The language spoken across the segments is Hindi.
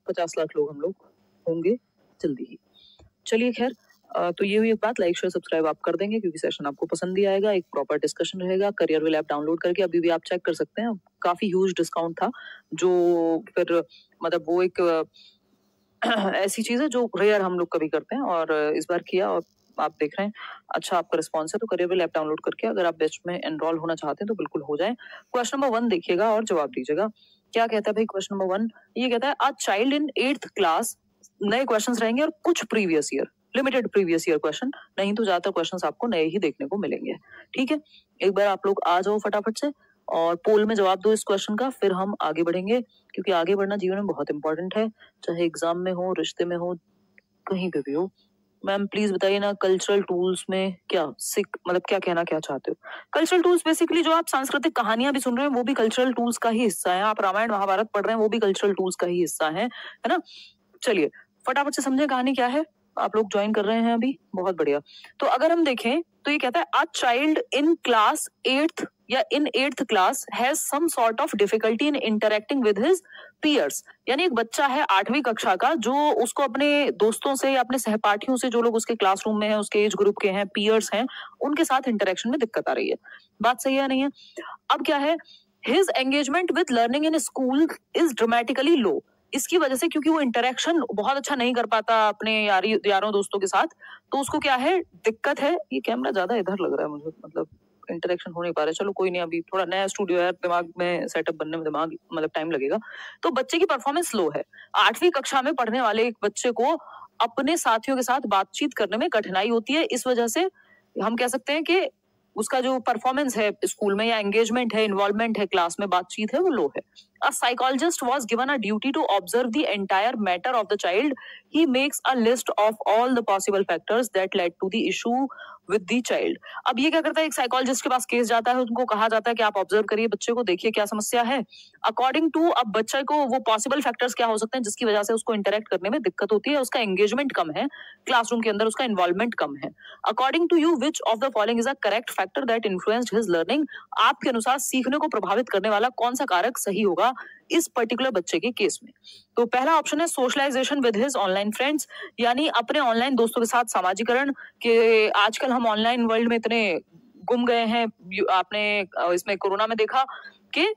50 लाख लोग हम लोग होंगे जल्दी ही। चलिए खैर, तो ये हुई एक बात। लाइक शेयर सब्सक्राइब आप कर देंगे क्योंकि सेशन आपको पसंद भी आएगा, एक प्रॉपर डिस्कशन रहेगा। करियर ऐप डाउनलोड करके अभी भी आप चेक कर सकते हैं, काफी ह्यूज डिस्काउंट था जो फिर मतलब वो एक ऐसी चीज है जो रेयर हम लोग कभी करते हैं और इस बार किया और आप देख रहे हैं अच्छा आपका रिस्पॉन्स है। तो करियर ऐप डाउनलोड करके अगर आप बेस्ट में एनरोल होना चाहते हैं तो बिल्कुल हो जाए। क्वेश्चन नंबर 1 देखिएगा और जवाब दीजिएगा। क्या कहता है भाई क्वेश्चन नंबर 1? ये कहता है a child in 8th class, नए क्वेश्चंस रहेंगे और कुछ previous year, limited previous year question, नहीं तो ज्यादातर क्वेश्चंस आपको नए ही देखने को मिलेंगे। ठीक है, एक बार आप लोग आ जाओ फटाफट से और पोल में जवाब दो इस क्वेश्चन का, फिर हम आगे बढ़ेंगे क्योंकि आगे बढ़ना जीवन में बहुत इंपॉर्टेंट है, चाहे एग्जाम में हो, रिश्ते में हो, कहीं पे भी हो। मैम प्लीज बताइए ना, कल्चरल टूल्स में क्या सिक मतलब क्या कहना क्या चाहते हो? कल्चरल टूल्स बेसिकली जो आप सांस्कृतिक कहानियां भी सुन रहे हैं वो भी कल्चरल टूल्स का ही हिस्सा है, आप रामायण महाभारत पढ़ रहे हैं वो भी कल्चरल टूल्स का ही हिस्सा है ना? चलिए फटाफट से समझे कहानी क्या है। आप लोग ज्वाइन कर रहे हैं अभी, बहुत बढ़िया। तो अगर हम देखें तो ये कहता है a child in class 8th या in 8th class has some sort of difficulty in interacting with his peers. यानी एक बच्चा है 8वीं कक्षा का जो उसको अपने दोस्तों से या अपने सहपाठियों से, जो लोग उसके क्लासरूम में हैं, उसके एज ग्रुप के हैं, पीयर्स हैं, उनके साथ इंटरेक्शन में दिक्कत आ रही है। बात सही है नहीं है? अब क्या है, his engagement with learning in school is dramatically low. इसकी वजह से क्योंकि वो इंटरेक्शन बहुत अच्छा नहीं कर पाता अपने यारों दोस्तों के साथ, तो उसको क्या है, दिक्कत है। ये कैमरा ज्यादा इधर लग रहा है मुझे, मतलब इंटरेक्शन हो नहीं पा रहा है। चलो कोई नहीं, अभी थोड़ा नया स्टूडियो है, दिमाग में सेटअप बनने में दिमाग मतलब टाइम लगेगा। तो बच्चे की परफॉर्मेंस लो है। 8वीं कक्षा में पढ़ने वाले एक बच्चे को अपने साथियों के साथ बातचीत करने में कठिनाई होती है। इस वजह से हम कह सकते हैं कि उसका जो परफॉर्मेंस है स्कूल में या एंगेजमेंट है, इन्वॉल्वमेंट है, क्लास में बातचीत है, वो लो है। A psychologist was given a duty to observe the entire matter of the child. He makes a list of all the possible factors that led to the issue with the child. अब ये क्या करता है, एक साइकोलॉजिस्ट के पास केस जाता है, उनको कहा जाता है कि आप ऑब्जर्व करिए बच्चे को, देखिए क्या समस्या है। अकॉर्डिंग टू अब बच्चे को वो पॉसिबल फैक्टर्स क्या हो सकते हैं जिसकी वजह से उसको इंटरेक्ट करने में दिक्कत होती है, उसका एंगेजमेंट कम है, क्लासरूम के अंदर उसका इन्वॉल्वमेंट कम है। According to you which of the following is a correct factor that influenced his learning? आपके अनुसार सीखने को प्रभावित करने वाला कौन सा कारक सही होगा इस पर्टिकुलर बच्चे के केस में? तो पहला ऑप्शन है socialisation with his online friends, यानी अपने ऑनलाइन दोस्तों के साथ सामाजिकरण। के आजकल हम ऑनलाइन वर्ल्ड में इतने गुम गए हैं। आपने इसमें कोरोना में देखा कि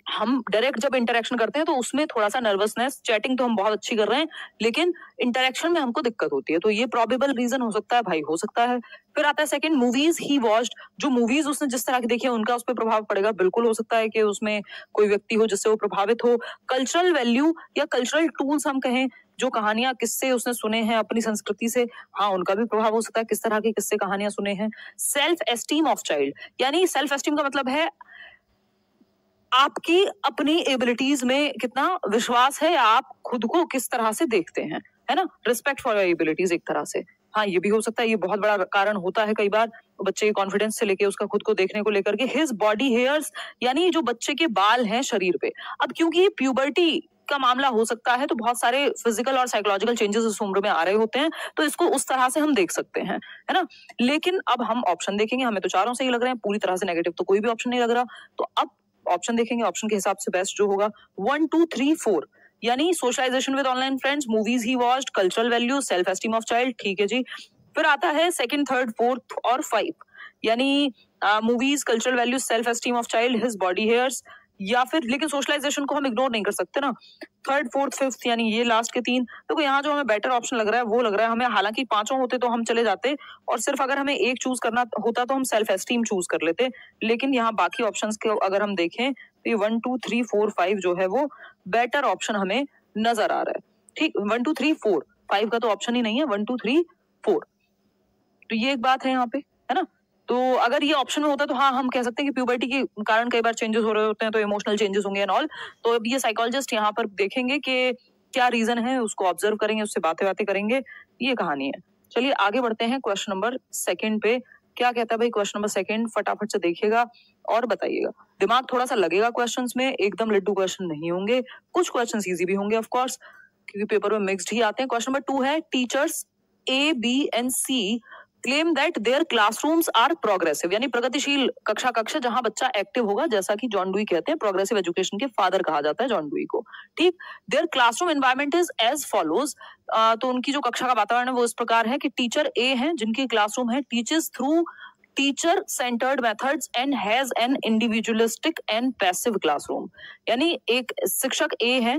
हम डायरेक्ट जब इंटरेक्शन करते हैं तो उसमें थोड़ा सा नर्वसनेस, चैटिंग तो हम बहुत अच्छी कर रहे हैं लेकिन इंटरेक्शन में हमको दिक्कत होती है, तो ये प्रोबेबल रीजन हो सकता है भाई, हो सकता है। फिर आता है सेकंड, मूवीज ही वॉच्ड, जो मूवीज उसने जिस तरह की देखी है उनका उस पर प्रभाव पड़ेगा। बिल्कुल हो सकता है कि उसमें कोई व्यक्ति हो जिससे वो प्रभावित हो। कल्चरल वैल्यू या कल्चरल टूल्स हम कहें, जो कहानियां किस्से उसने सुने हैं अपनी संस्कृति से, हाँ उनका भी प्रभाव हो सकता है, किस तरह की किस्से कहानियां सुने हैं। सेल्फ एस्टीम ऑफ चाइल्ड, यानी सेल्फ एस्टीम का मतलब है आपकी अपनी एबिलिटीज में कितना विश्वास है या आप खुद को किस तरह से देखते हैं, है ना? रिस्पेक्ट फॉर योर एबिलिटीज एक तरह से। हाँ ये भी हो सकता है, ये बहुत बड़ा कारण होता है कई बार बच्चे के कॉन्फिडेंस से लेके उसका खुद को देखने को लेकर के। हिज बॉडी हेयर्स, यानी जो बच्चे के बाल हैं शरीर पे। अब क्योंकि ये प्यूबर्टी का मामला हो सकता है तो बहुत सारे फिजिकल और साइकोलॉजिकल चेंजेस इस उम्र में आ रहे होते हैं, तो इसको उस तरह से हम देख सकते हैं, है ना? लेकिन अब हम ऑप्शन देखेंगे, हमें तो चारों से ही लग रहे हैं, पूरी तरह से नेगेटिव तो कोई भी ऑप्शन नहीं लग रहा। तो अब ऑप्शन देखेंगे, ऑप्शन के हिसाब से बेस्ट जो होगा 1 2 3 4, यानी socialisation with online friends, movies he watched, cultural value, self esteem of child. ठीक है जी। फिर आता है सेकंड, थर्ड, फोर्थ और 5, यानी movies, cultural value, self esteem of child, his body hairs, या फिर लेकिन सोशलाइजेशन को हम इग्नोर नहीं कर सकते ना। थर्ड, फोर्थ, फिफ्थ, यानी ये लास्ट के 3। देखो यहाँ जो हमें बेटर ऑप्शन लग रहा है वो लग रहा है हमें, हालांकि पांचों होते तो हम चले जाते और सिर्फ अगर हमें एक चूज करना होता तो हम सेल्फ एस्टीम चूज कर लेते, लेकिन यहाँ बाकी ऑप्शंस के अगर हम देखें तो ये 1 2 3 4 5 जो है वो बेटर ऑप्शन हमें नजर आ रहा है। ठीक, 1 2 3 4, 5 का तो ऑप्शन ही नहीं है, 1 2 3 4। तो ये एक बात है यहाँ पे, है ना? तो अगर ये ऑप्शन में होता तो हाँ हम कह सकते हैं कि प्यूबर्टी के कारण कई बार चेंजेस हो रहे होते हैं तो इमोशनल चेंजेस होंगे एंड ऑल। तो अब ये साइकोलॉजिस्ट यहाँ पर देखेंगे कि क्या रीजन है, उसको ऑब्जर्व करेंगे, उससे बातें करेंगे, ये कहानी है। चलिए आगे बढ़ते हैं क्वेश्चन नंबर 2 पे। क्या कहता है भाई क्वेश्चन नंबर 2? फटाफट से देखिएगा और बताइएगा। दिमाग थोड़ा सा लगेगा क्वेश्चंस में, एकदम लड्डू क्वेश्चन नहीं होंगे, कुछ क्वेश्चंस इजी भी होंगे ऑफ कोर्स क्योंकि पेपर में मिक्स्ड ही आते हैं। क्वेश्चन नंबर 2 है, teachers A, B and C claim that their classrooms are progressive, यानी प्रगतिशील कक्षा जहां बच्चा एक्टिव होगा, जैसा कि जॉन डुई कहते हैं, प्रोग्रेसिव एजुकेशन के फादर कहा जाता है जॉन डुई को। ठीक, their classroom environment is as follows, तो उनकी जो कक्षा का वातावरण है वो इस प्रकार है कि टीचर ए है जिनकी क्लासरूम है, teachers through teacher centred methods and has an individualistic and passive classroom, यानी एक शिक्षक ए है,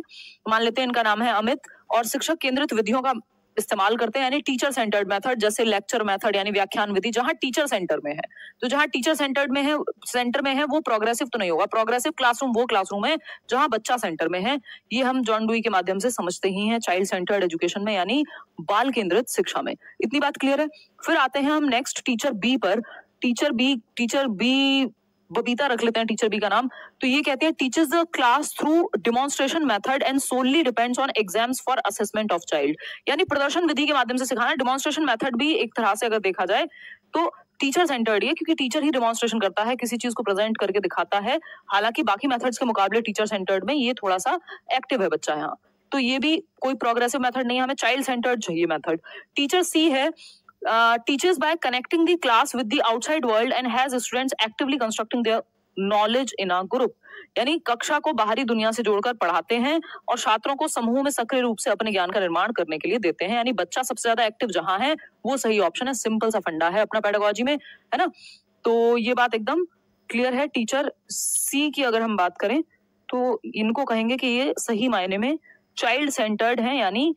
मान लेते हैं इनका नाम है अमित, और शिक्षक केंद्रित विधियों का इस्तेमाल करते हैं, यानी टीचर सेंटर्ड मेथड, जैसे लेक्चर मेथड यानी व्याख्यान विधि, जहां टीचर सेंटर में है। तो जहां टीचर सेंटर्ड में है, सेंटर में है, वो प्रोग्रेसिव तो नहीं होगा। प्रोग्रेसिव क्लासरूम वो क्लासरूम है जहां बच्चा सेंटर में है। ये हम जॉन डुई के माध्यम से समझते ही हैं चाइल्ड सेंटर्ड एजुकेशन में, यानी बाल केंद्रित शिक्षा में। इतनी बात क्लियर है। फिर आते हैं हम नेक्स्ट टीचर बी पर। टीचर बी बबीता रख लेते हैं टीचर बी का नाम। तो ये कहते हैं teachers the class through demonstration method and solely depends on exams for assessment of child, यानी प्रदर्शन विधि के माध्यम से सिखाना। डिमॉन्स्ट्रेशन मेथड भी एक तरह से अगर देखा जाए तो टीचर सेंटर्ड है, क्योंकि टीचर ही डिमॉन्स्ट्रेशन करता है, किसी चीज को प्रेजेंट करके दिखाता है। हालांकि बाकी मेथड्स के मुकाबले टीचर सेंटर्ड में ये थोड़ा सा एक्टिव है बच्चा यहाँ, तो ये भी कोई प्रोग्रेसिव मेथड नहीं है, हमें चाइल्ड सेंटर्ड चाहिए मेथड। टीचर सी है, teaches by connecting the class with the outside world and has students actively constructing their knowledge in a group, यानी कक्षा को बाहरी दुनिया से जोड़कर पढ़ाते हैं और छात्रों को समूह में सक्रिय रूप से अपने ज्ञान का निर्माण करने के लिए देते हैं, यानी बच्चा सबसे ज्यादा एक्टिव जहां है वो सही ऑप्शन है। सिंपल सा फंडा है अपना पेडागोजी में, है ना। तो ये बात एकदम क्लियर है। टीचर सी की अगर हम बात करें तो इनको कहेंगे कि ये सही मायने में चाइल्ड सेंटर्ड है, यानी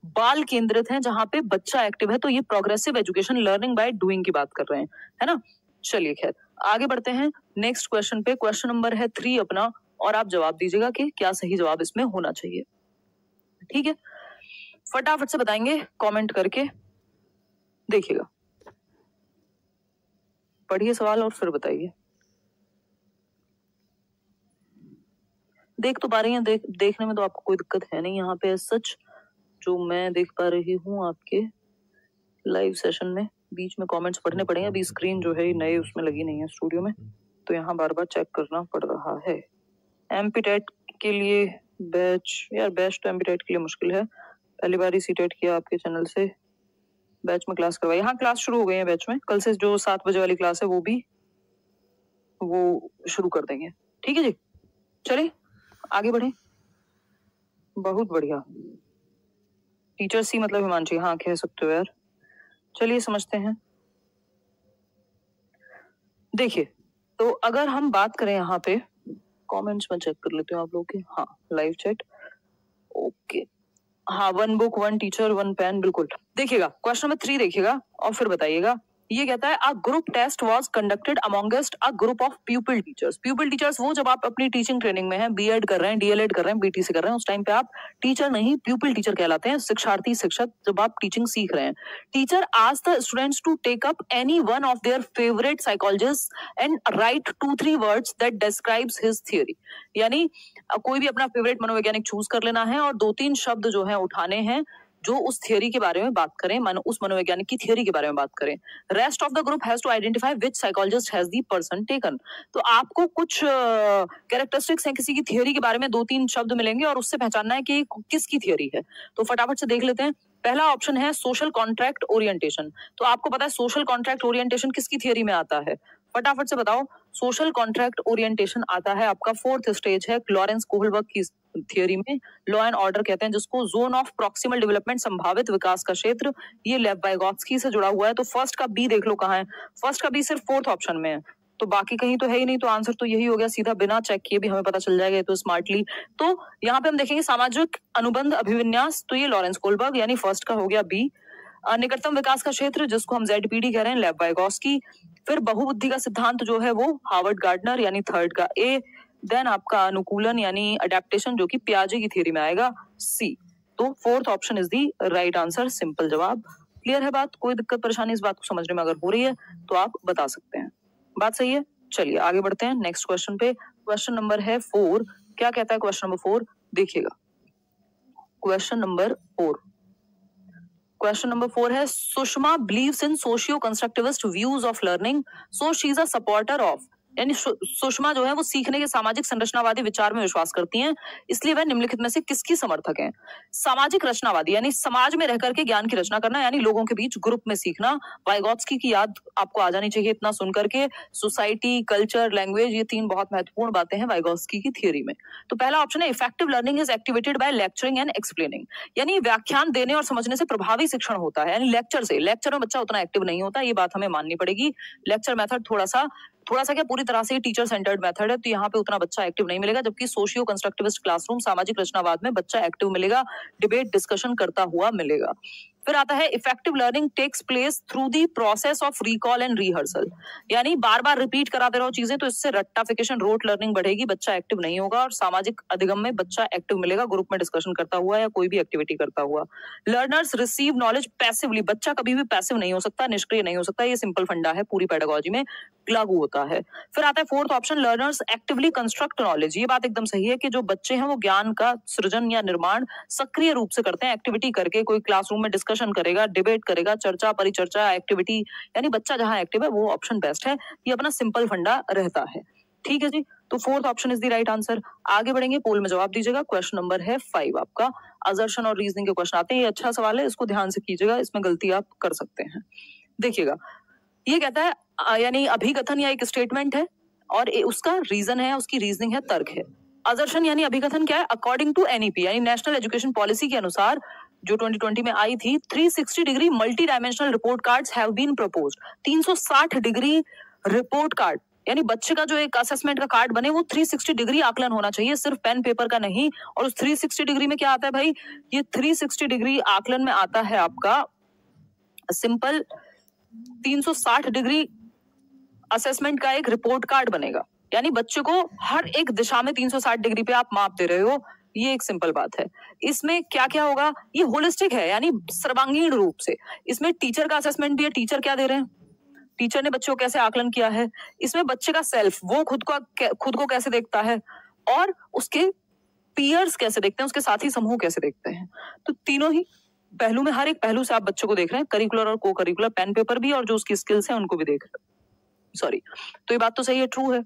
बाल केंद्रित है, जहां पे बच्चा एक्टिव है। तो ये progressive education, learning by doing की बात कर रहे हैं, है ना। चलिए खैर आगे बढ़ते हैं नेक्स्ट क्वेश्चन पे। क्वेश्चन नंबर है 3 अपना, और आप जवाब दीजिएगा कि क्या सही जवाब इसमें होना चाहिए। ठीक है, फटाफट से बताएंगे कमेंट करके, देखिएगा, पढ़िए सवाल और फिर बताइए। देख तो पा रही हैं, देखने में तो आपको कोई दिक्कत है नहीं यहाँ पे सच, जो मैं देख पा रही हूँ आपके लाइव सेशन में। बीच में कमेंट्स पढ़ने पड़ेंगे, अभी स्क्रीन जो है नए उसमें लगी नहीं है स्टूडियो में, तो यहाँ बार बार चेक करना पड़ रहा है। एमपीटेट के लिए बैच, यार बैच तो एमपीटेट के लिए मुश्किल है, पहली बार ही सीटेट किया आपके चैनल से, बैच में क्लास करवाई। हाँ क्लास शुरू हो गई है बैच में, कल से जो 7 बजे वाली क्लास है वो शुरू कर देंगे। ठीक है जी, चलिए आगे बढ़े। बहुत बढ़िया, टीचर सी मतलब हिमांशी, हाँ कह सकते हो यार। चलिए समझते हैं। देखिए, तो अगर हम बात करें यहाँ पे, कमेंट्स में चेक कर लेते हो आप लोग के, हाँ लाइव चैट, ओके, हाँ 1 बुक 1 टीचर 1 पेन, बिल्कुल। देखिएगा क्वेश्चन नंबर 3 देखिएगा और फिर बताइएगा। ये कहता है a group test was conducted amongst a group of pupil teachers. Pupil teachers वो जब आप अपनी टीचिंग ट्रेनिंग में हैं, बीएड कर रहे हैं, डीएलएड कर रहे हैं, बीटीसी कर रहे हैं, उस टाइम पे आप टीचर नहीं प्यूपिल टीचर कहलाते हैं, शिक्षार्थी शिक्षक, जब आप टीचिंग सीख रहे हैं। Teacher asked the students to take up any one of their favourite psychologist and write 2-3 words that describes his theory, यानी कोई भी अपना फेवरेट मनोवैज्ञानिक चूज कर लेना है और 2-3 शब्द जो है उठाने हैं जो उस थियरी के बारे में बात करें, उस मनोवैज्ञानिक की थियरी के बारे में बात करें। Rest of the group has to identify which psychologist has the person taken. तो आपको कुछ कैरेक्टरिस्टिक्स हैं किसी की थियरी के बारे में, 2-3 शब्द मिलेंगे और उससे पहचानना है कि किसकी थियरी है। तो फटाफट से देख लेते हैं। पहला ऑप्शन है सोशल कॉन्ट्रैक्ट ओरिएंटेशन। तो आपको पता है सोशल कॉन्ट्रैक्ट ओरिएंटेशन किसकी थियरी में आता है, फटाफट से बताओ। सोशल कॉन्ट्रैक्ट ओरिएंटेशन आता है आपका 4th स्टेज है लॉरेंस कोहलबर्ग की थियरी में, लॉ एंड ऑर्डर कहते हैं जिसको, जोन ऑफ प्रॉक्सिमल डेवलपमेंट, संभावित विकास का क्षेत्र, ये लेव वाइगोत्स्की से जुड़ा हुआ है। तो फर्स्ट का बी देख लो कहाँ है, फर्स्ट का बी सिर्फ 4th ऑप्शन में है, तो बाकी कहीं तो है ही नहीं, तो आंसर तो यही हो गया सीधा, बिना चेक किए भी हमें पता चल जाएगा तो स्मार्टली। तो यहाँ पे हम देखेंगे सामाजिक अनुबंध अभिविन्यास, तो ये लॉरेंस कोहलबर्ग, यानी फर्स्ट का हो गया बी। निकटतम विकास का क्षेत्र जिसको हम ZPD कह रहे हैं, लेव वाइगोत्स्की। फिर बहुबुद्धि का सिद्धांत जो है वो हार्वर्ड गार्डनर, यानी थर्ड का ए। देन आपका अनुकूलन यानी अडेप्टेशन जो कि पियाजे की थ्योरी में आएगा, सी। तो 4th option is the right answer, simple जवाब। क्लियर है बात, कोई दिक्कत परेशानी इस बात को समझने में अगर हो रही है तो आप बता सकते हैं, बात सही है। चलिए आगे बढ़ते हैं नेक्स्ट क्वेश्चन पे। क्वेश्चन नंबर है 4, क्या कहता है क्वेश्चन नंबर 4, देखिएगा। क्वेश्चन नंबर 4 है Sushma believes in socio-constructivist views of learning, so she is a supporter of यानी सुषमा जो है वो सीखने के सामाजिक संरचनावादी विचार में विश्वास करती हैं, इसलिए वह निम्नलिखित में से किसकी समर्थक हैं? सामाजिक रचनावादी यानी समाज में रहकर के ज्ञान की रचना करना, यानी लोगों के बीच ग्रुप में सीखना। वाइगोत्स्की की याद आपको आ जानी चाहिए इतना सुन करके। सोसाइटी, कल्चर, लैंग्वेज, ये 3 बहुत महत्वपूर्ण बातें हैं वाइगोत्स्की की थियरी में। तो पहला ऑप्शन है effective learning is activated by lecturing and explaining, यानी व्याख्यान देने और समझने से प्रभावी शिक्षण होता है, यानी लेक्चर से। लेक्चर में बच्चा उतना एक्टिव नहीं होता, ये बात हमें माननी पड़ेगी। लेक्चर मेथड थोड़ा सा क्या पूरी तरह से टीचर सेंटर्ड मेथड है, तो यहाँ पे उतना बच्चा एक्टिव नहीं मिलेगा, जबकि सोशियो कंस्ट्रक्टिविस्ट क्लासरूम, सामाजिक रचनावाद में बच्चा एक्टिव मिलेगा, डिबेट डिस्कशन करता हुआ मिलेगा। फिर आता है effective learning takes place through the process of recall and rehearsal, यानी बार बार रिपीट कराते रहो चीजें, तो इससे रट्टाफिकेशन, रोट लर्निंग बढ़ेगी, बच्चा एक्टिव नहीं होगा। और सामाजिक अधिगम में बच्चा एक्टिव मिलेगा, ग्रुप में डिस्कशन करता हुआ या कोई भी एक्टिविटी करता हुआ। लर्नर्स रिसीव नॉलेज पैसिवली, बच्चा कभी भी पैसिव नहीं हो सकता, निष्क्रिय नहीं हो सकता, ये सिंपल फंडा है, पूरी पेडागोजी में लागू होता है। फिर आता है fourth option learners actively construct knowledge, ये बात एकदम सही है कि जो बच्चे हैं वो ज्ञान का सृजन या निर्माण सक्रिय रूप से करते हैं, एक्टिविटी करके। कोई क्लासरूम में डिस्कशन करेगा, डिबेट करेगा, चर्चा परिचर्चा एक्टिविटी, यानी बच्चा जहां एक्टिव है वो ऑप्शन बेस्ट है, ये अपना सिंपल फंडा रहता है। ठीक है जी, तो fourth option is the right answer. आगे बढ़ेंगे, पोल में जवाब दीजिएगा। क्वेश्चन नंबर है 5 आपका, असर्शन और रीजनिंग के क्वेश्चन आते हैं। ये अच्छा सवाल है, इसको ध्यान से कीजिएगा, इसमें गलती आप कर सकते हैं। देखिएगा, ये कहता है यानी अभिकथन या एक स्टेटमेंट है और उसका रीजन है, उसकी रीजनिंग है, तर्क है। असर्शन यानी अभिकथन क्या है? अकॉर्डिंग टू एनईपी यानी नेशनल एजुकेशन पॉलिसी के अनुसार, जो 2020 में आई थी, 360 degree multi dimensional report cards have been proposed. 360 degree report card, यानी बच्चे का जो एक असेसमेंट का कार्ड बने वो 360 डिग्री आकलन होना चाहिए, सिर्फ पेन पेपर का नहीं। और उस 360 डिग्री में क्या आता है भाई? ये 360 डिग्री आकलन में आता है आपका सिंपल 360 डिग्री असेसमेंट का एक रिपोर्ट कार्ड बनेगा, यानी बच्चे को हर एक दिशा में 360 डिग्री पे आप माप दे रहे हो, ये एक सिंपल बात है। इसमें क्या क्या होगा? ये होलिस्टिक है, यानी सर्वांगीण रूप से। इसमें टीचर का असेसमेंट भी है, टीचर क्या दे रहे हैं, टीचर ने बच्चों को कैसे आकलन किया है। इसमें बच्चे का सेल्फ, वो खुद को कैसे देखता है, और उसके पीयर्स कैसे देखते हैं, उसके साथी समूह कैसे देखते हैं। तो तीनों ही पहलू में, हर एक पहलू से आप बच्चों को देख रहे हैं, करिकुलर और को करिकुलर, पेन पेपर भी, और जो उसकी स्किल्स हैं उनको भी देख रहे हैं। सॉरी, तो ये बात तो सही है, ट्रू है।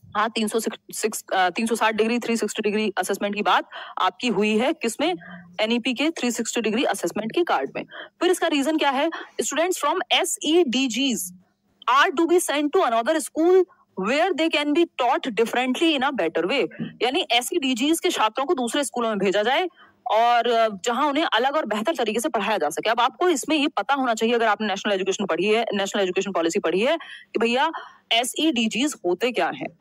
हाँ, 360 डिग्री 360 डिग्री असेसमेंट की बात आपकी हुई है, किसमें? एनईपी के 360 डिग्री असेसमेंट के कार्ड में। फिर इसका रीजन क्या है? Students from SEDGs are to be sent to another school where they can be taught differently in a better way, यानी SEDGs के छात्रों को दूसरे स्कूलों में भेजा जाए और जहां उन्हें अलग और बेहतर तरीके से पढ़ाया जा सके। अब आपको इसमें ये पता होना चाहिए, अगर आपने नेशनल एजुकेशन पढ़ी है, नेशनल एजुकेशन पॉलिसी पढ़ी है, कि भैया SEDGs होते क्या हैं।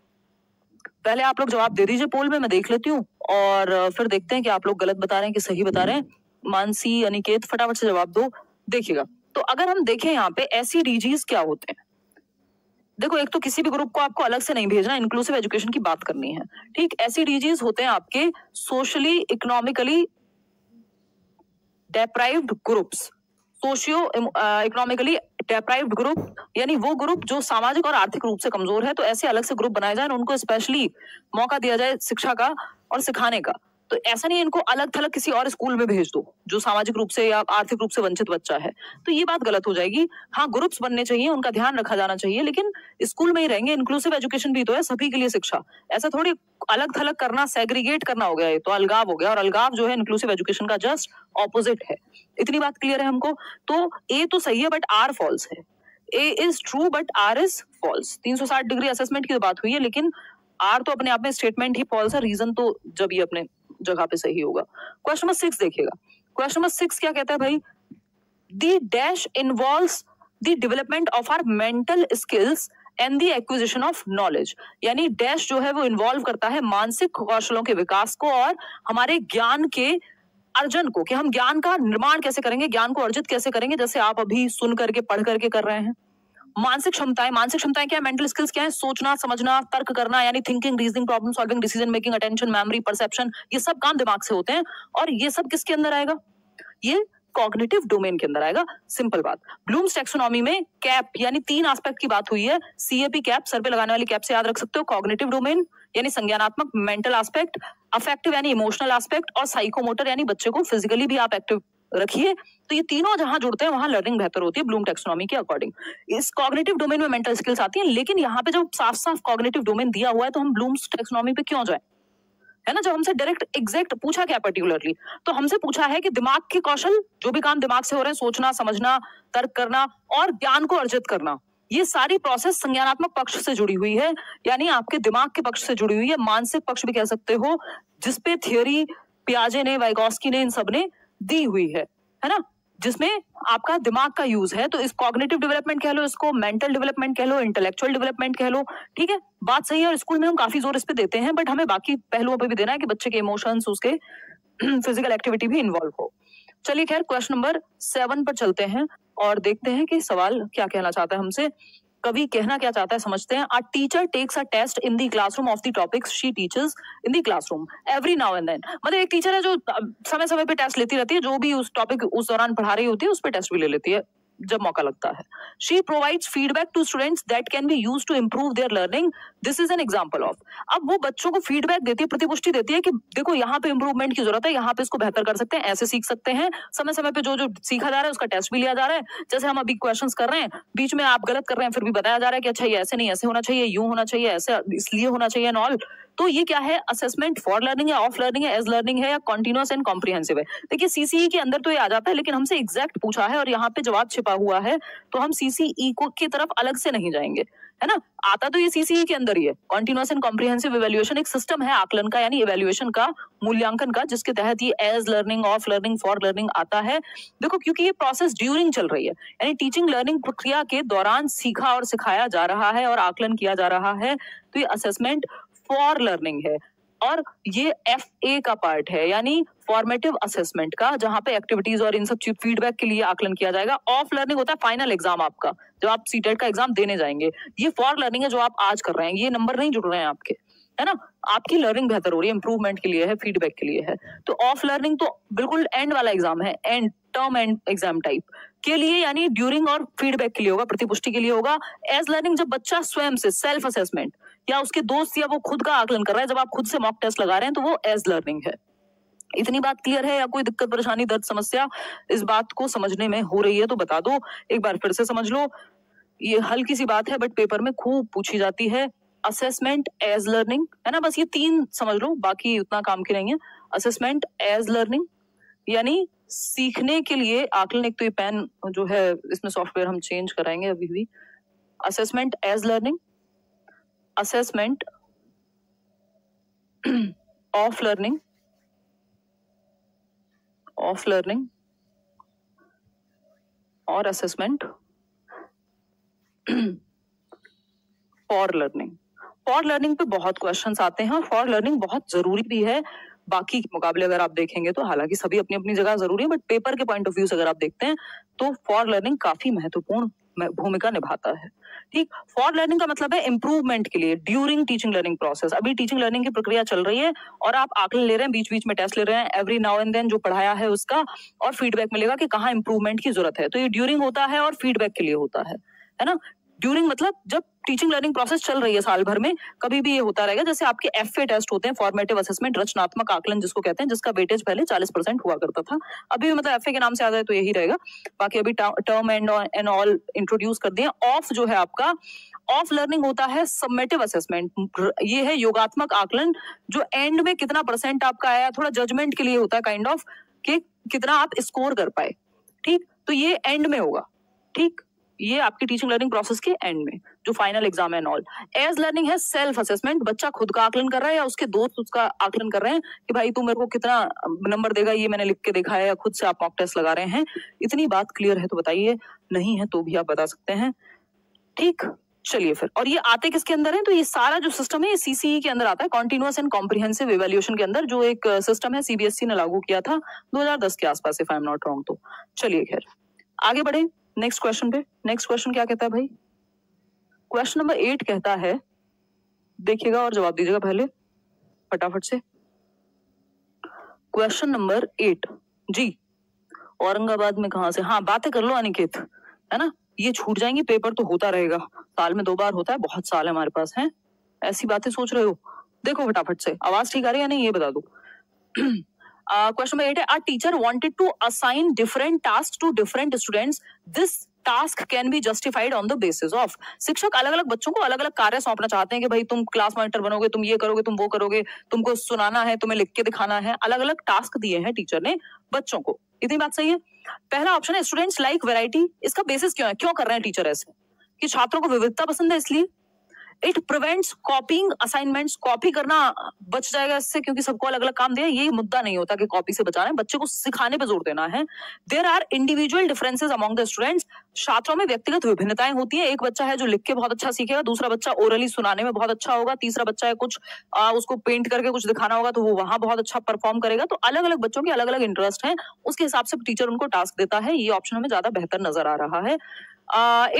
पहले आप लोग जवाब दे दीजिए पोल में, मैं देख लेती हूँ, और फिर देखते हैं कि आप लोग गलत बता रहे हैं कि सही बता रहे हैं। मानसी, अनिकेत, फटाफट से जवाब दो। देखिएगा, तो अगर हम देखें यहाँ पे SEDGs क्या होते हैं, देखो, एक तो किसी भी ग्रुप को आपको अलग से नहीं भेजना, इंक्लूसिव एजुकेशन की बात करनी है, ठीक। SEDGs होते हैं आपके socially economically deprived groups, socio economically deprived group, यानी वो ग्रुप जो सामाजिक और आर्थिक रूप से कमजोर है, तो ऐसे अलग से ग्रुप बनाए जाए, उनको स्पेशली मौका दिया जाए शिक्षा का और सिखाने का। तो ऐसा नहीं इनको अलग थलग किसी और स्कूल में भेज दो जो सामाजिक रूप से या आर्थिक रूप से वंचित बच्चा है, तो ये बात गलत हो जाएगी। हाँ, ग्रुप्स बनने चाहिए, उनका ध्यान रखा जाना चाहिए, लेकिन स्कूल में ही रहेंगे। इंक्लूसिव एजुकेशन भी तो है, सभी के लिए शिक्षा, ऐसा थोड़ी अलग थलग करना, सेग्रीगेट करना हो गया, ये तो अलगाव हो गया, और अलगाव जो है इंक्लूसिव एजुकेशन का जस्ट ऑपोजिट है। इतनी बात क्लियर है हमको? तो ए तो सही है बट आर फॉल्स है। A is true but R is false. 360 degree assessment की बात हुई है, लेकिन आर तो अपने आप में स्टेटमेंट ही फॉल्स है, रीजन तो जब ये अपने जगह पे सही होगा। क्वेश्चन नंबर 6 देखिएगा। क्वेश्चन नंबर 6 क्या कहता है भाई? The dash involves the development of our mental skills and the acquisition of knowledge, यानी डैश जो है वो इन्वॉल्व करता है मानसिक कौशलों के विकास को और हमारे ज्ञान के अर्जन को, कि हम ज्ञान का निर्माण कैसे करेंगे, ज्ञान को अर्जित कैसे करेंगे, जैसे आप अभी सुन करके पढ़ करके कर रहे हैं। मानसिक क्षमताएं क्या है? मेंटल स्किल्स क्या है? सोचना, समझना, तर्क करना, यानी thinking, reasoning, problem solving, decision making, attention, memory, perception, ये सब काम दिमाग से होते हैं। और ये सब किसके अंदर आएगा? ये कॉग्निटिव डोमेन के अंदर आएगा, सिंपल बात। ब्लूम्स टैक्सोनॉमी में कैप यानी 3 एस्पेक्ट की बात हुई है। CAP कैप, सर पे लगाने वाली कैप से याद रख सकते हो। कॉग्निटिव डोमेन यानी संज्ञानात्मक, मेंटल एस्पेक्ट, अफेक्टिव यानी इमोशनल एस्पेक्ट, और साइकोमोटर यानी बच्चे को फिजिकली भी आप एक्टिव रखिए, तो ये तीनों जहां जुड़ते हैं वहां लर्निंग बेहतर होती है ब्लूम टैक्सोनॉमी के अकॉर्डिंग। इस कॉग्निटिव डोमेन में मेंटल स्किल्स आती हैं, लेकिन यहाँ पे जब साफ साफ कॉग्निटिव डोमेन दिया हुआ है तो हम ब्लूम्स टैक्सोनॉमी पे क्यों जाए, है ना। जब हमसे डायरेक्ट एग्जैक्ट पूछा क्या पर्टिकुलरली, तो हमसे पूछा है कि दिमाग के कौशल, जो भी काम दिमाग से हो रहे हैं, सोचना, समझना, तर्क करना और ज्ञान को अर्जित करना, ये सारी प्रोसेस संज्ञानात्मक पक्ष से जुड़ी हुई है, यानी आपके दिमाग के पक्ष से जुड़ी हुई है, मानसिक पक्ष भी कह सकते हो, जिसपे थियोरी पियाजे ने, वाइगोस्की ने, इन सब ने दी हुई है ना, जिसमें आपका दिमाग का यूज है। तो इस कॉग्निटिव डेवलपमेंट कह लो, इसको मेंटल डेवलपमेंट कह लो, इंटेलेक्चुअल डेवलपमेंट कह लो, ठीक है, बात सही है। और स्कूल में हम काफी जोर इस पे देते हैं, बट हमें बाकी पहलुओं पे भी देना है कि बच्चे के इमोशंस, उसके फिजिकल एक्टिविटी भी इन्वॉल्व हो। चलिए खैर, क्वेश्चन नंबर 7 पर चलते हैं और देखते हैं कि सवाल क्या कहना चाहता है हमसे, कवि कहना क्या चाहता है, समझते हैं। A teacher takes a test in the classroom of the topics she teaches in the classroom every now and then. मतलब एक टीचर है जो समय समय पे टेस्ट लेती रहती है, जो भी उस टॉपिक उस दौरान पढ़ा रही होती है उस पर टेस्ट भी ले लेती है जब मौका लगता है। She provides feedback to students that can be used to improve their learning, this is an example of. अब वो बच्चों को फीडबैक देती है, प्रतिपुष्टि देती है कि देखो यहाँ पे इंप्रूवमेंट की जरूरत है, यहाँ पे इसको बेहतर कर सकते हैं, ऐसे सीख सकते हैं। समय समय पे जो जो सीखा जा रहा है उसका टेस्ट भी लिया जा रहा है। जैसे हम अभी क्वेश्चंस कर रहे हैं, बीच में आप गलत कर रहे हैं, फिर भी बताया जा रहा है कि अच्छा ये ऐसे नहीं, ऐसे होना चाहिए, यूं होना चाहिए, ऐसे इसलिए होना चाहिए एंड ऑल। तो ये क्या है, असेसमेंट फॉर लर्निंग है, ऑफ लर्निंग है, एज लर्निंग है, या कॉन्टिन्यूअस एंड कॉम्प्रिहेंसिव है। देखिए सीसीई के अंदर तो ये आ जाता है, लेकिन हमसे एग्जैक्ट पूछा है और यहाँ पे जवाब छिपा हुआ है, तो हम सीसीई को की तरफ अलग से नहीं जाएंगे, है ना। आता तो ये सीसीई के अंदर ही है। कॉन्टिन्यूअस एंड कॉम्प्रिहेंसिव इवैल्यूएशन एक सिस्टम है आकलन का, यानी इवैल्यूएशन का, मूल्यांकन का, जिसके तहत ये as learning, of learning, for learning आता है। देखो क्योंकि ये प्रोसेस ड्यूरिंग चल रही है, यानी टीचिंग लर्निंग प्रक्रिया के दौरान सीखा और सिखाया जा रहा है और आकलन किया जा रहा है, तो ये असेसमेंट फॉर लर्निंग है। और ये FA का पार्ट है, यानी फॉर्मेटिव असेसमेंट का, जहां पे एक्टिविटीज और इन सब चीज फीडबैक के लिए आकलन किया जाएगा। ऑफ लर्निंग होता है फाइनल एग्जाम आपका, जब आप सीटेट का एग्जाम देने जाएंगे। ये फॉर लर्निंग है जो आप आज कर रहे हैं, ये नंबर नहीं जुड़ रहे हैं आपके, है ना। आपकी लर्निंग बेहतर हो रही है, इंप्रूवमेंट के लिए है, फीडबैक के लिए है। तो ऑफ लर्निंग तो बिल्कुल एंड वाला एग्जाम है, and term and exam type के लिए, यानी ड्यूरिंग और फीडबैक के लिए होगा, प्रतिपुष्टि के लिए होगा। एज लर्निंग जब बच्चा स्वयं से सेल्फ असेसमेंट, या उसके दोस्त या वो खुद का आकलन कर रहा है, जब आप खुद से मॉक टेस्ट लगा रहे हैं, तो वो एज लर्निंग है। इतनी बात क्लियर है, या कोई दिक्कत, परेशानी, दर्द, समस्या इस बात को समझने में हो रही है तो बता दो, एक बार फिर से समझ लो। ये हल्की सी बात है, बट पेपर में खूब पूछी जाती है। असेसमेंट एज लर्निंग, है ना, बस ये 3 समझ लो, बाकी उतना काम की नहीं है। असेसमेंट एज लर्निंग यानी सीखने के लिए आकलन। एक तो ये पेन जो है, इसमें सॉफ्टवेयर हम चेंज कराएंगे अभी भी। Assessment as learning, assessment of learning, of learning और assessment for learning. For learning पे बहुत क्वेश्चंस आते हैं और फॉर लर्निंग बहुत जरूरी भी है बाकी के मुकाबले अगर आप देखेंगे तो। हालांकि सभी अपनी अपनी जगह जरूरी है, बट पेपर के पॉइंट ऑफ व्यू से अगर आप देखते हैं तो फॉर लर्निंग काफी महत्वपूर्ण भूमिका निभाता है। ठीक, फॉर लर्निंग का मतलब है इंप्रूवमेंट के लिए ड्यूरिंग टीचिंग लर्निंग प्रोसेस। अभी टीचिंग लर्निंग की प्रक्रिया चल रही है और आप आकलन ले रहे हैं, बीच बीच में टेस्ट ले रहे हैं, एवरी नाउ एंड देन जो पढ़ाया है उसका, और फीडबैक मिलेगा कि कहाँ इंप्रूवमेंट की जरूरत है। तो ये ड्यूरिंग होता है और फीडबैक के लिए होता है ना। ड्यूरिंग मतलब जब टीचिंग लर्निंग प्रोसेस चल रही है साल भर में, कभी भी ये होता रहेगा। जैसे आपके FA टेस्ट होते हैं, फॉर्मेटिव असेसमेंट, रचनात्मक आकलन जिसको कहते हैं, जिसका वेटेज पहले 40% हुआ करता था, अभी भी मतलब FA के नाम से आ जाए तो यही रहेगा। बाकी अभी टर्म एंड ऑल इंट्रोड्यूस कर दिए। ऑफ जो है आपका, ऑफ लर्निंग होता है सबमेटिव असेसमेंट, ये है योगात्मक आकलन, जो एंड में कितना परसेंट आपका आया, थोड़ा जजमेंट के लिए होता है काइंड ऑफ, कि कितना आप स्कोर कर पाए। ठीक, तो ये एंड में होगा। ठीक, ये आपकी टीचिंग लर्निंग प्रोसेस के एंड में जो final exam and all. As learning है सेल्फ असेसमेंट, बच्चा खुद का आकलन कर रहा है या उसके दोस्त उसका आकलन कर रहे हैं कि भाई तू मेरे को कितना नंबर देगा, ये मैंने लिख के देखा है, या खुद से आप मॉक टेस्ट लगा रहे हैं। इतनी बात क्लियर है तो बताइए, नहीं है तो भी आप बता सकते हैं। ठीक, चलिए फिर। और ये आते किसके अंदर है, तो ये सारा जो सिस्टम है ये सीसीई के अंदर आता है, कॉन्टिन्यूअस एंड कॉम्प्रिहेंसिव इवैल्यूएशन के अंदर, जो एक सिस्टम है CBSE ने लागू किया था 2010 के आसपास, if I am not wrong. तो चलिए खैर आगे बढ़े नेक्स्ट क्वेश्चन पे। नेक्स्ट क्वेश्चन क्या कहता है भाई, क्वेश्चन नंबर 8 कहता है, देखिएगा और जवाब दीजिएगा पहले फटाफट से। क्वेश्चन नंबर 8 जी, औरंगाबाद में कहां से, हाँ बातें कर लो अनिकेत, है ना, ये छूट जाएंगी, पेपर तो होता रहेगा, साल में 2 बार होता है, बहुत साल है हमारे पास, है ऐसी बातें सोच रहे हो। देखो फटाफट से, आवाज ठीक आ रही है या नहीं ये बता दो। क्वेश्चन नंबर 8 है, a teacher wanted to assign different task to different students, this task can be justified on the basis of. शिक्षक अलग अलग बच्चों को अलग अलग कार्य सौंपना चाहते हैं कि भाई तुम क्लास मॉनिटर बनोगे, तुम ये करोगे, तुम वो करोगे, तुमको सुनाना है, तुम्हें लिख के दिखाना है, अलग अलग टास्क दिए हैं टीचर ने बच्चों को। इतनी बात सही है। पहला ऑप्शन है स्टूडेंट्स लाइक वैरायटी, इसका बेसिस क्यों है, क्यों कर रहे हैं टीचर ऐसे, कि छात्रों को विविधता पसंद है इसलिए। इट प्रिवेंट्स कॉपिंग असाइनमेंट्स, कॉपी करना बच जाएगा इससे क्योंकि सबको अलग अलग काम दिया, ये मुद्दा नहीं होता कि कॉपी से बचाना है, बच्चे को सिखाने पे जोर देना है। There are individual differences among the students, छात्रों में व्यक्तिगत विभिन्नताएं होती है। एक बच्चा है जो लिख के बहुत अच्छा सीखेगा, दूसरा बच्चा ओरली सुनाने में बहुत अच्छा होगा, तीसरा बच्चा है कुछ उसको पेंट करके कुछ दिखाना होगा तो वो वहां बहुत अच्छा परफॉर्म करेगा। तो अलग अलग बच्चों के अलग अलग इंटरेस्ट है, उसके हिसाब से टीचर उनको टास्क देता है। ये ऑप्शन हमें ज्यादा बेहतर नजर आ रहा है।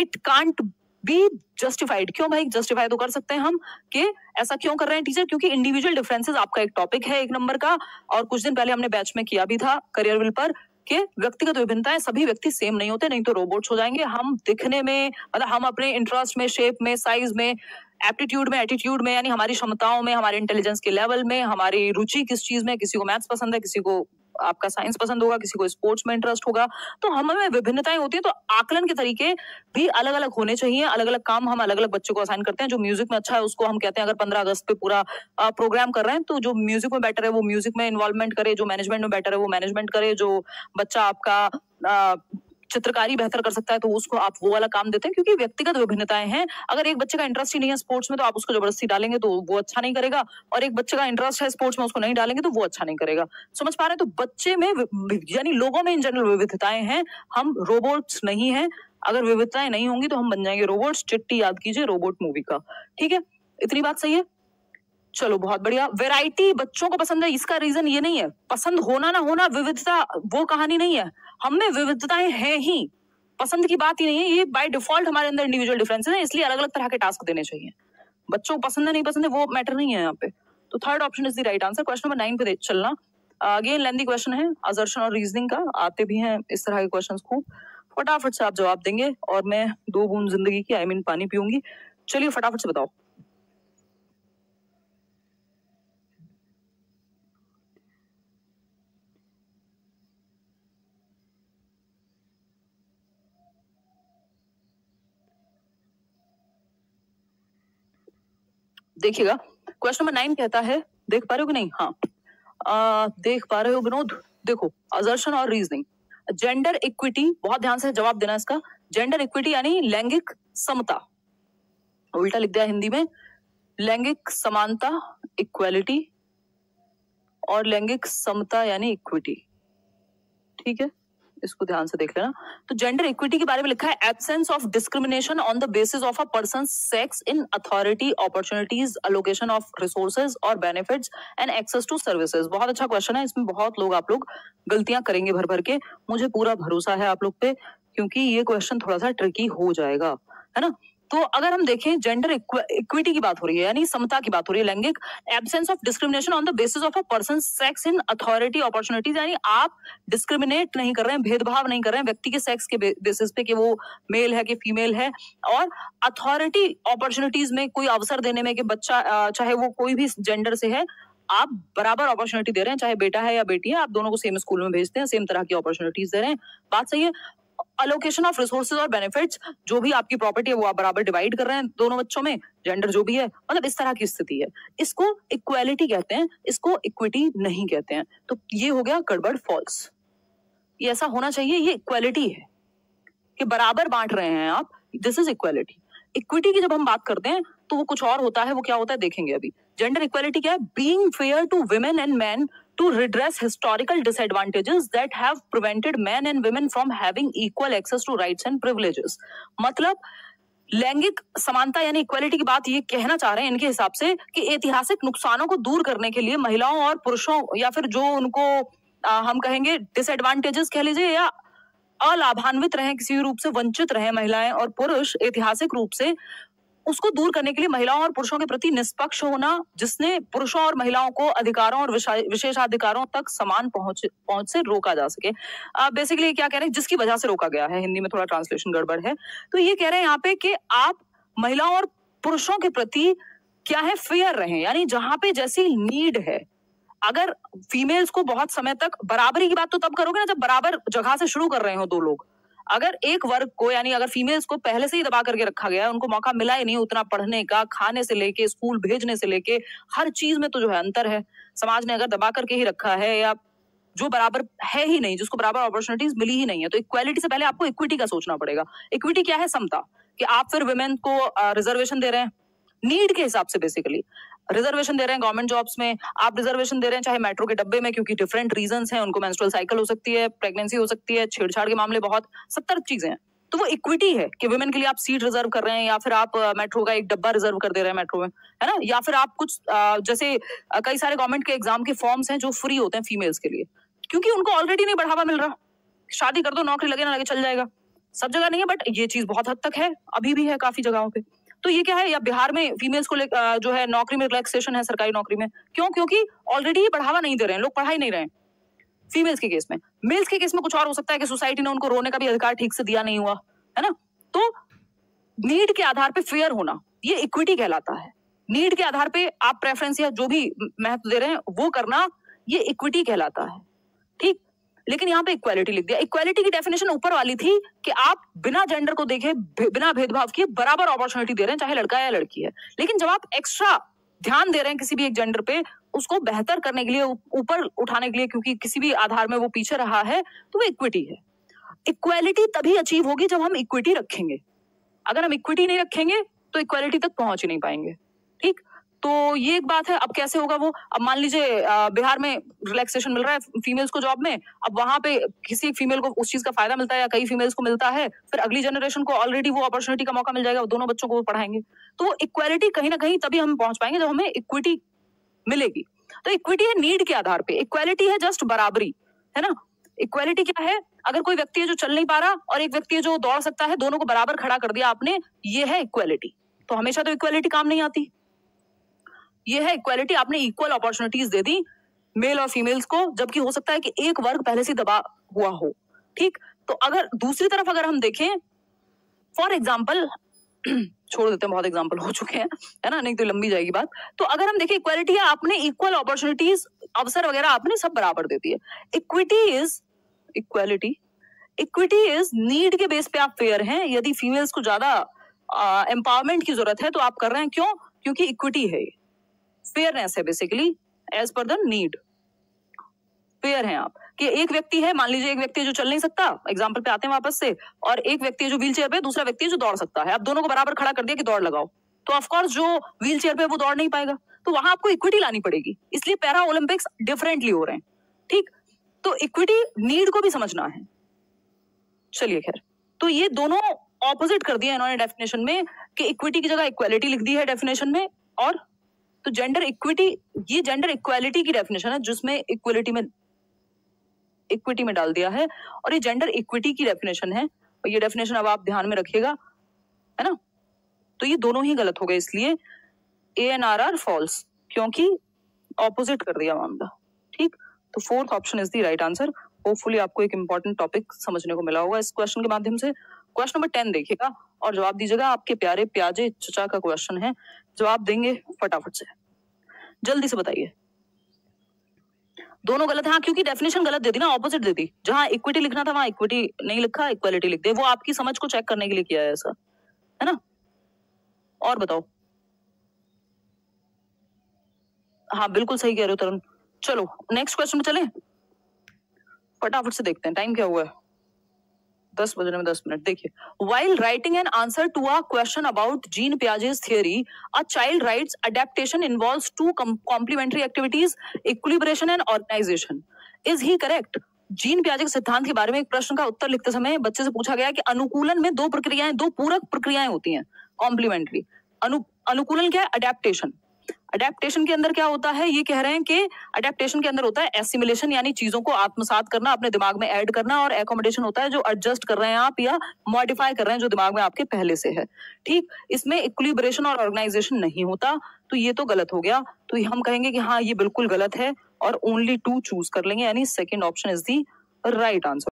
इट कांट बी जस्टिफाइड, क्यों भाई, जस्टिफाई तो कर सकते हैं हम कि ऐसा क्यों कर रहे हैं टीचर, क्योंकि इंडिविजुअल डिफरेंसेस आपका एक टॉपिक है 1 नंबर का, और कुछ दिन पहले हमने बैच में किया भी था करियर विल पर कि व्यक्तिगत विभिन्नताएं, सभी व्यक्ति सेम नहीं होते, नहीं तो रोबोट्स हो जाएंगे। हम दिखने में, मतलब हम अपने इंटरेस्ट में, शेप में, साइज में, एप्टीट्यूड में, एटीट्यूड में, यानी हमारी क्षमताओं में, हमारे इंटेलिजेंस के लेवल में, हमारी रुचि किस चीज में, किसी को मैथ्स पसंद है, किसी को आपका साइंस पसंद होगा, किसी को स्पोर्ट्स में इंटरेस्ट होगा, तो हमें विभिन्नताएं होती है। तो आकलन के तरीके भी अलग अलग होने चाहिए। अलग अलग काम हम अलग अलग बच्चों को असाइन करते हैं। जो म्यूजिक में अच्छा है उसको हम कहते हैं अगर 15 अगस्त पे पूरा प्रोग्राम कर रहे हैं तो जो म्यूजिक में बेटर है वो म्यूजिक में इन्वॉल्वमेंट करे, जो मैनेजमेंट में बेटर है वो मैनेजमेंट करे, जो बच्चा आपका चित्रकारी बेहतर कर सकता है तो उसको आप वो वाला काम देते हैं, क्योंकि व्यक्तिगत विभिन्नताएं हैं। अगर एक बच्चे का इंटरेस्ट ही नहीं है स्पोर्ट्स में तो आप उसको जबरदस्ती डालेंगे तो वो अच्छा नहीं करेगा, और एक बच्चे का इंटरेस्ट है स्पोर्ट्स में, उसको नहीं डालेंगे तो वो अच्छा नहीं करेगा। समझ पा रहे हैं? तो बच्चे में यानी लोगों में इन जनरल विविधताएं हैं, हम रोबोट्स नहीं हैं। अगर विविधताएं नहीं होंगी तो हम बन जाएंगे रोबोट्स। चिट्टी याद कीजिए रोबोट मूवी का, ठीक है? इतनी बात सही है। चलो बहुत बढ़िया। वैरायटी बच्चों को पसंद है, इसका रीजन ये नहीं है पसंद होना ना होना, विविधता वो कहानी नहीं है, हम में विविधताएं हैं ही, पसंद की बात ही नहीं है, ये बाय डिफॉल्ट हमारे अंदर इंडिविजुअल डिफरेंसेस हैं, इसलिए अलग अलग तरह के टास्क देने चाहिए। बच्चों को पसंद है नहीं पसंद है वो मैटर नहीं है यहाँ पे। तो third option is the right answer. Question number 9 पे चलना। अगेन लेंथी क्वेश्चन है, असर्शन और रीजनिंग का, आते भी हैं इस तरह के क्वेश्चन खूब। फटाफट से आप जवाब देंगे और मैं 2 बूंद जिंदगी की पानी पीऊंगी। चलिए फटाफट से बताओ। देखिएगा क्वेश्चन नंबर 9 कहता है, देख पा रहे हो कि नहीं? हाँ, देख पा रहे हो विनोद? देखो, असर्शन और रीजनिंग, जेंडर इक्विटी, बहुत ध्यान से जवाब देना इसका। जेंडर इक्विटी यानी लैंगिक समता, उल्टा लिख दिया हिंदी में, लैंगिक समानता इक्वालिटी, और लैंगिक समता यानी इक्विटी, ठीक है? इसको ध्यान से देख लेना। तो जेंडर इक्विटी के बारे में लिखा है, absence of discrimination on the basis of a person sex in authority, opportunities, allocation of resources और benefits and access to services. बहुत अच्छा क्वेश्चन है, इसमें बहुत लोग आप लोग गलतियां करेंगे भर भर के, मुझे पूरा भरोसा है आप लोग पे, क्योंकि ये क्वेश्चन थोड़ा सा ट्रिकी हो जाएगा, है ना? तो अगर हम देखें, जेंडर इक्विटी की बात हो रही है, यानी समता की बात हो रही है, लैंगिक, absence of discrimination on the basis of a person sex in authority, opportunities, यानी आप डिस्क्रिमिनेट नहीं कर रहे हैं, भेदभाव नहीं कर रहे हैं व्यक्ति के सेक्स के बेसिस पे कि वो मेल है कि फीमेल है, और अथॉरिटी अपॉर्चुनिटीज में कोई अवसर देने में कि बच्चा चाहे वो कोई भी जेंडर से है, आप बराबर अपॉर्चुनिटी दे रहे हैं, चाहे बेटा है या बेटी है, आप दोनों को सेम स्कूल में भेजते हैं, सेम तरह की अपॉर्चुनिटीज दे रहे हैं। बात सही है। अलोकेशन ऑफ रिसोर्सेज और बेनिफिट्स, जो भी आपकी प्रॉपर्टी है वो आप बराबर डिवाइड कर रहे हैं दोनों बच्चों में, जेंडर जो भी है, मतलब इस तरह की स्थिति है, इसको इक्वालिटी कहते हैं, इसको इक्विटी नहीं कहते हैं। तो ये हो गया गड़बड़, फॉल्स। ये ऐसा होना चाहिए, ये इक्वालिटी है कि बराबर बांट रहे हैं आप, दिस इज इक्वालिटी। इक्विटी की जब हम बात करते हैं तो वो कुछ और होता है, वो क्या होता है देखेंगे अभी। जेंडर इक्वालिटी क्या है? Being fair to women and men to redress historical disadvantages that have prevented men and women from having equal access to rights and privileges। मतलब लैंगिक समानता यानी इक्वालिटी की बात ये कहना चाह रहे हैं इनके हिसाब से कि ऐतिहासिक नुकसानों को दूर करने के लिए महिलाओं और पुरुषों, या फिर जो उनको हम कहेंगे डिसएडवांटेजेस कह लीजिए, या अलाभान्वित रहे, किसी रूप से वंचित रहे महिलाएं और पुरुष ऐतिहासिक रूप से, उसको दूर करने के लिए महिलाओं और पुरुषों के प्रति निष्पक्ष होना, जिसने पुरुषों और महिलाओं को अधिकारों और विशेषाधिकारों तक समान पहुंच से रोका जा सके। बेसिकली क्या कह रहे हैं, जिसकी वजह से रोका गया है, हिंदी में थोड़ा ट्रांसलेशन गड़बड़ है। तो ये कह रहे हैं यहाँ पे कि आप महिलाओं और पुरुषों के प्रति क्या है, फेयर रहें, यानी जहां पे जैसी नीड है, अगर फीमेल्स को बहुत समय तक, बराबरी की बात तो तब करोगे ना जब बराबर जगह से शुरू कर रहे हो दो लोग। अगर एक वर्ग को, यानी अगर फीमेल्स को पहले से ही दबा करके रखा गया है, उनको मौका मिला ही नहीं उतना पढ़ने का, खाने से लेके स्कूल भेजने से लेके हर चीज में तो जो है अंतर है। समाज ने अगर दबा करके ही रखा है, या जो बराबर है ही नहीं, जिसको बराबर अपॉर्चुनिटीज मिली ही नहीं है, तो इक्वालिटी से पहले आपको इक्विटी का सोचना पड़ेगा। इक्विटी क्या है? समता। कि आप फिर वुमेन को रिजर्वेशन दे रहे हैं नीड के हिसाब से, बेसिकली रिजर्वेशन दे रहे हैं गवर्नमेंट जॉब्स में, आप रिजर्वेशन दे रहे हैं चाहे मेट्रो के डब्बे में, क्योंकि डिफरेंट रीजंस हैं, उनको मेंस्ट्रुअल साइकिल हो सकती है, प्रेगनेंसी हो सकती है, छेड़छाड़ के मामले बहुत 70 चीजें हैं। तो वो इक्विटी है कि वुमेन के लिए आप सीट रिजर्व कर रहे हैं, या फिर आप मेट्रो का एक डब्बा रिजर्व कर दे रहे हैं मेट्रो में, है ना, या फिर आप कुछ जैसे कई सारे गवर्नमेंट के एग्जाम के फॉर्म्स हैं जो फ्री होते हैं फीमेल्स के लिए, क्योंकि उनको ऑलरेडी नहीं बढ़ावा मिल रहा। शादी कर दो, नौकरी लगे ना लगे चल जाएगा। सब जगह नहीं है, बट ये चीज बहुत हद तक है, अभी भी है काफी जगहों पे। तो ये क्या है, या बिहार में फीमेल्स को जो है नौकरी में रिलैक्सेशन है सरकारी नौकरी में, क्यों? क्योंकि ऑलरेडी बढ़ावा नहीं दे रहे हैं, लोग पढ़ा ही नहीं रहे हैं फीमेल्स के केस में। मेल्स के केस में कुछ और हो सकता है कि सोसाइटी ने उनको रोने का भी अधिकार ठीक से दिया नहीं हुआ, है ना। तो नीड के आधार पे फेयर होना, ये इक्विटी कहलाता है। नीड के आधार पे आप प्रेफरेंस या जो भी महत्व दे रहे हैं वो करना, ये इक्विटी कहलाता है, ठीक। लेकिन यहाँ पे इक्वालिटी लिख दिया। इक्वालिटी की डेफिनेशन ऊपर वाली थी कि आप बिना जेंडर को देखे, बिना भेदभाव किए बराबर अपॉर्चुनिटी दे रहे हैं, चाहे लड़का है या लड़की है। लेकिन जब आप एक्स्ट्रा ध्यान दे रहे हैं किसी भी एक जेंडर पे, उसको बेहतर करने के लिए, ऊपर उठाने के लिए, क्योंकि किसी भी आधार में वो पीछे रहा है, तो वो इक्विटी है। इक्वालिटी तभी अचीव होगी जब हम इक्विटी रखेंगे। अगर हम इक्विटी नहीं रखेंगे तो इक्वालिटी तक पहुंच ही नहीं पाएंगे, ठीक। तो ये एक बात है। अब कैसे होगा वो? अब मान लीजिए बिहार में रिलैक्सेशन मिल रहा है फीमेल्स को जॉब में, अब वहां पे किसी फीमेल को उस चीज का फायदा मिलता है या कई फीमेल्स को मिलता है, फिर अगली जनरेशन को ऑलरेडी वो अपॉर्चुनिटी का मौका मिल जाएगा, दोनों बच्चों को वो पढ़ाएंगे। तो वो इक्वालिटी कहीं ना कहीं तभी हम पहुंच पाएंगे जब हमें इक्विटी मिलेगी। तो इक्विटी है नीड के आधार पे, इक्वालिटी है जस्ट बराबरी, है ना। इक्वालिटी क्या है? अगर कोई व्यक्ति है जो चल नहीं पा रहा और एक व्यक्ति है जो दौड़ सकता है, दोनों को बराबर खड़ा कर दिया आपने, ये है इक्वालिटी। तो हमेशा तो इक्वालिटी काम नहीं आती। ये है इक्वालिटी, आपने इक्वल अपॉर्चुनिटीज दे दी मेल और फीमेल्स को, जबकि हो सकता है कि एक वर्ग पहले से दबा हुआ हो, ठीक। तो अगर दूसरी तरफ अगर हम देखें, फॉर एग्जाम्पल, छोड़ देते हैं, बहुत एग्जाम्पल हो चुके हैं, है ना, नहीं तो लंबी जाएगी बात। तो अगर हम देखें इक्वालिटी है, आपने इक्वल अपॉर्चुनिटीज, अवसर वगैरह आपने सब बराबर दे दिए। Equity is equality, equity is need के बेस पे आप फेयर हैं। यदि फीमेल्स को ज्यादा एम्पावरमेंट की जरूरत है तो आप कर रहे हैं, क्यों? क्योंकि इक्विटी है, फेयरनेस है, basically as per the need fair हैं आप। कि एक व्यक्ति है, मान लीजिए एक व्यक्ति है जो चल नहीं सकता, एग्जाम्पल पे आते हैं वापस से, और एक व्यक्ति है जो व्हील चेयर पे, दूसरा व्यक्ति है जो दौड़ सकता है। अब दोनों को बराबर खड़ा कर दिया कि दौड़ लगाओ, तो ऑफकोर्स जो व्हील चेयर पे वो दौड़ नहीं पाएगा, तो वहां आपको इक्विटी लानी पड़ेगी। इसलिए पैरा ओलंपिक्स डिफरेंटली हो रहे हैं, ठीक। तो इक्विटी नीड को भी समझना है। चलिए खैर, तो ये दोनों ऑपोजिट कर दिया इन्होंने डेफिनेशन में, कि इक्विटी की जगह इक्वालिटी लिख दी है डेफिनेशन में। और तो जेंडर इक्विटी, ये जेंडर इक्वालिटी की डेफिनेशन है जिसमें इक्विटी में डाल दिया है, और ये जेंडर इक्विटी की डेफिनेशन है। और ये डेफिनेशन अब आप ध्यान में रखिएगा, है ना। तो ये दोनों ही गलत हो गए, इसलिए ए एंड आर फॉल्स, क्योंकि ऑपोजिट कर दिया मामला, ठीक। तो fourth option is the right answer. Hopefully आपको एक इंपॉर्टेंट टॉपिक समझने को मिला होगा इस क्वेश्चन के माध्यम से। क्वेश्चन नंबर 10 देखिएगा और जवाब दीजिएगा। आपके प्यारे प्याजे चचा का क्वेश्चन है, जवाब देंगे फटाफट से, जल्दी से बताइए। दोनों गलत है, हाँ, क्योंकि डेफिनेशन गलत दे दी ना, ऑपोजिट दे दी। जहां इक्विटी लिखना था वहां इक्विटी नहीं लिखा, इक्वालिटी लिख दे। वो आपकी समझ को चेक करने के लिए किया है ऐसा, है ना। और बताओ। हाँ बिल्कुल सही कह रहे हो तरुण। चलो नेक्स्ट क्वेश्चन पे चलें, फटाफट से देखते हैं, टाइम क्या हुआ है, 10 बजने में 10 मिनट। देखिए, while writing an answer to a question about Jean Piaget's theory, a child writes adaptation involves two complementary activities, equilibration and organization. Is he correct? Jean पियाजे के सिद्धांत के बारे में एक प्रश्न का उत्तर लिखते समय बच्चे से पूछा गया कि अनुकूलन में दो प्रक्रियाएं, दो पूरक प्रक्रियाएं होती हैं, कॉम्प्लीमेंट्री। अनुकूलन क्या है? अडेप्टेशन। अडेप्टेशन के अंदर क्या होता है? ये कह रहे हैं कि अडेप्टेशन के अंदर होता है एसिमिलेशन, यानी चीजों को आत्मसात करना, अपने दिमाग में ऐड करना, और एकोमोडेशन होता है जो एडजस्ट कर रहे हैं आप या मॉडिफाई कर रहे हैं जो दिमाग में आपके पहले से है, ठीक। इसमें इक्विलिब्रेशन और ऑर्गेनाइजेशन नहीं होता, तो ये तो गलत हो गया। तो हम कहेंगे कि हाँ ये बिल्कुल गलत है और ओनली 2 चूज कर लेंगे, यानी second option is the right answer.